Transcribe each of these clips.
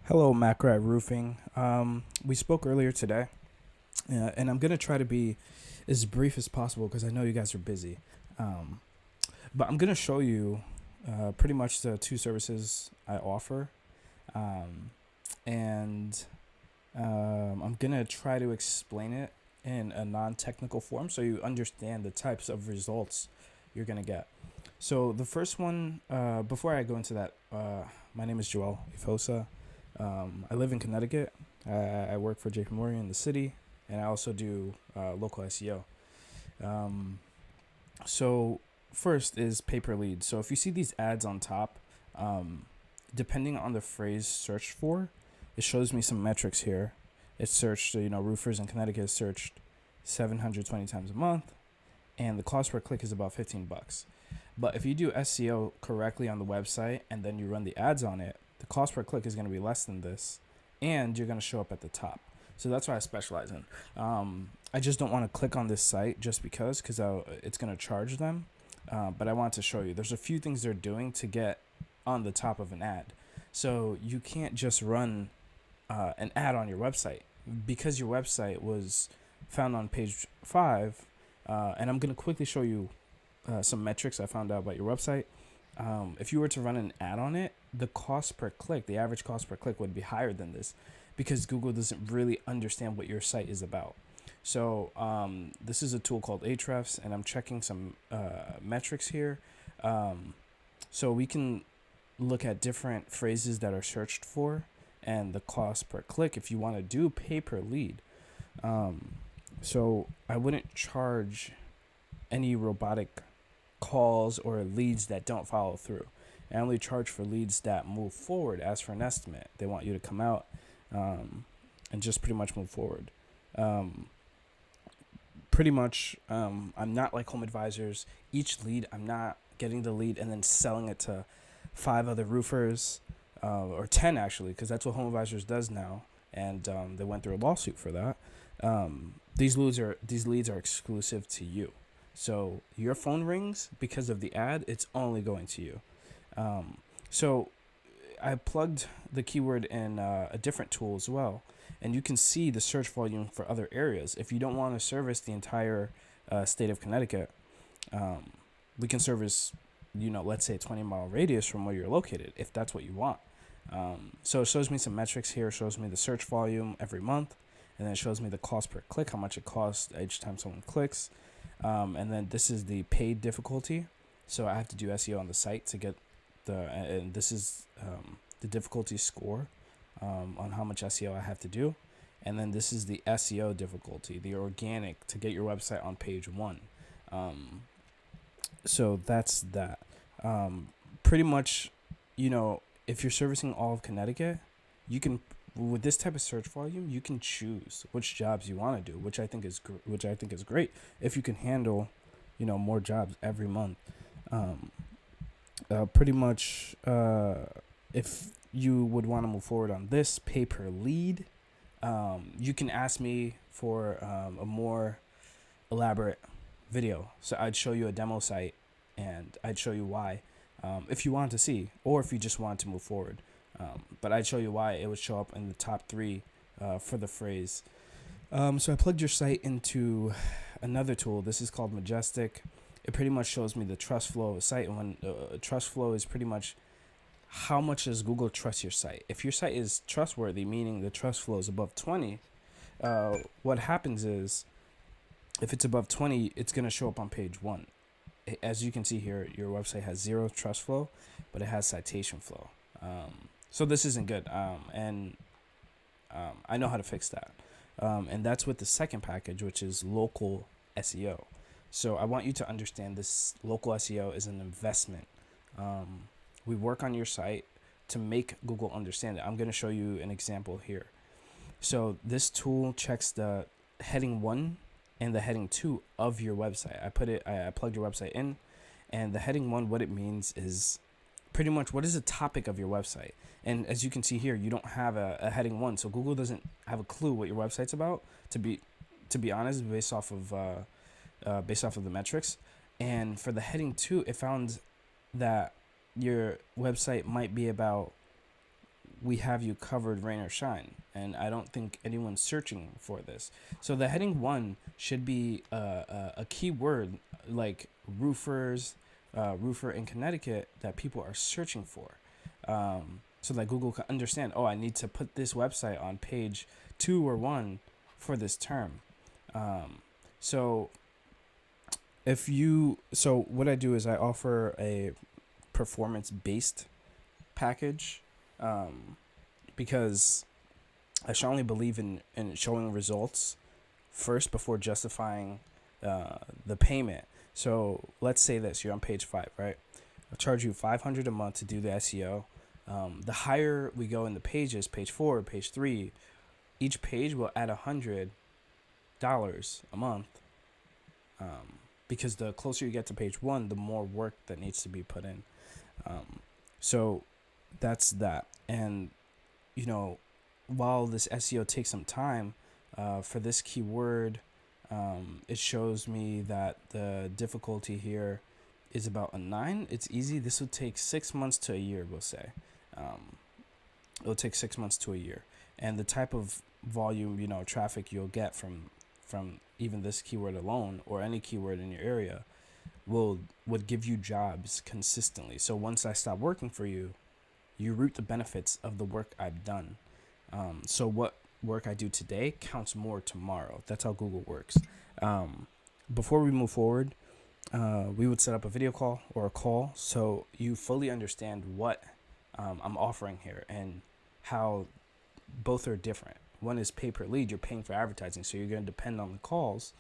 Hello, Macri Roofing. We spoke earlier today, and I'm gonna try to be as brief as possible because I know you guys are busy. Um, but I'm gonna show you pretty much the two services I offer, um, and I'm gonna try to explain it in a non-technical form so you understand the types of results you're gonna get. So the first one, before I go into that, my name is Joel Ifosa. I live in Connecticut. I work for JP Morgan in the city, and I also do local SEO. Um, so first is paper lead. So if you see these ads on top, um, depending on the phrase searched for, it shows me some metrics here. It's searched, roofers in Connecticut is searched 720 times a month, and the cost per click is about 15 bucks. But if you do SEO correctly on the website and then you run the ads on it, the cost per click is going to be less than this, and you're going to show up at the top. So that's what I specialize in. I just don't want to click on this site just because it's going to charge them. But I want to show you. There's a few things they're doing to get on the top of an ad. So you can't just run an ad on your website because your website was found on page 5. And I'm going to quickly show you some metrics I found out about your website. If you were to run an ad on it, the cost per click, the average cost per click would be higher than this because Google doesn't really understand what your site is about. So this is a tool called Ahrefs, and I'm checking some metrics here. So we can look at different phrases that are searched for and the cost per click if you want to do pay per lead. So I wouldn't charge any robotic calls or leads that don't follow through. I only charge for leads that move forward as for an estimate. They want you to come out and just pretty much move forward. Pretty much, I'm not like home advisors. Each lead, I'm not getting the lead and then selling it to 5 other roofers or 10 actually, because that's what home advisors does now. And they went through a lawsuit for that. These leads are exclusive to you. So your phone rings because of the ad, it's only going to you. So I plugged the keyword in a different tool as well, and you can see the search volume for other areas. If you don't want to service the entire state of Connecticut, we can service, let's say a 20-mile radius from where you're located, if that's what you want. So it shows me some metrics here. It shows me the search volume every month, and then it shows me the cost per click, how much it costs each time someone clicks. And then this is the paid difficulty. So I have to do SEO on the site to get and this is the difficulty score on how much SEO I have to do. And then this is the SEO difficulty, the organic, to get your website on page 1. So that's that. Pretty much, if you're servicing all of Connecticut, you can, with this type of search volume, you can choose which jobs you want to do, which I think is great if you can handle, more jobs every month. Pretty much, if you would want to move forward on this pay per lead, you can ask me for a more elaborate video. So I'd show you a demo site and I'd show you why, if you want to see, or if you just want to move forward. But I'd show you why it would show up in the top 3 for the phrase. So I plugged your site into another tool. This is called Majestic. It pretty much shows me the trust flow of a site. And when trust flow is pretty much how much does Google trust your site. If your site is trustworthy, meaning the trust flow is above 20, what happens is if it's above 20, it's going to show up on page 1. As you can see here, your website has 0 trust flow, but it has citation flow. So this isn't good, and I know how to fix that. And that's with the second package, which is local SEO. So I want you to understand this local SEO is an investment. We work on your site to make Google understand it. I'm going to show you an example here. So this tool checks the heading 1 and the heading 2 of your website. I plugged your website in, and the heading 1, what it means is pretty much what is the topic of your website. And as you can see here, you don't have a heading 1, so Google doesn't have a clue what your website's about, to be honest, based off of the metrics. And for the heading 2, it found that your website might be about we have you covered rain or shine. And I don't think anyone's searching for this. So the heading 1 should be a keyword like roofers, roofer in Connecticut that people are searching for. So that Google can understand, oh, I need to put this website on page 2 or 1 for this term. So so what I do is I offer a performance-based package, because I strongly believe in showing results first before justifying the payment. So let's say this, you're on page 5, right? I'll charge you $500 a month to do the SEO. The higher we go in the pages, page 4, page 3, each page will add $100 a month, because the closer you get to page 1, the more work that needs to be put in. So that's that. And, while this SEO takes some time, for this keyword, it shows me that the difficulty here is about a 9. It's easy. This will take 6 months to a year, we'll say. It'll take 6 months to a year. And the type of volume, traffic you'll get from even this keyword alone, or any keyword in your area, would give you jobs consistently. So once I stop working for you, you reap the benefits of the work I've done. So what work I do today counts more tomorrow. That's how Google works. Before we move forward, we would set up a video call or a call so you fully understand what I'm offering here and how both are different. One is pay per lead, you're paying for advertising, so you're going to depend on the calls.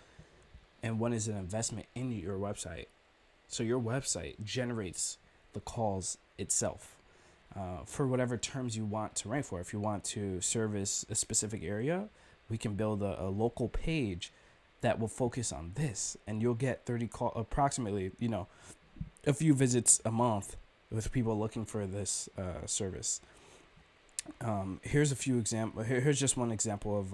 And one is an investment in your website. So your website generates the calls itself, for whatever terms you want to rank for. If you want to service a specific area, we can build a local page that will focus on this, and you'll get 30 approximately, a few visits a month with people looking for this service. Here's a few example. Here's just one example of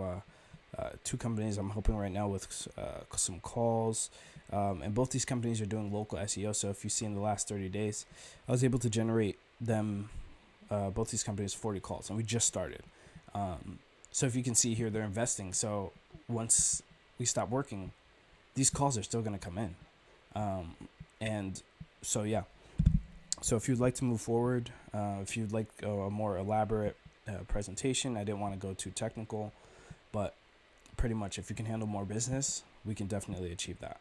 2 companies I'm helping right now with some calls, and both these companies are doing local SEO. So if you see in the last 30 days, I was able to generate them, both these companies, 40 calls, and we just started. So if you can see here, they're investing. So once we stop working, these calls are still going to come in. And so, yeah. So if you'd like to move forward, if you'd like a more elaborate presentation, I didn't want to go too technical, but pretty much if you can handle more business, we can definitely achieve that.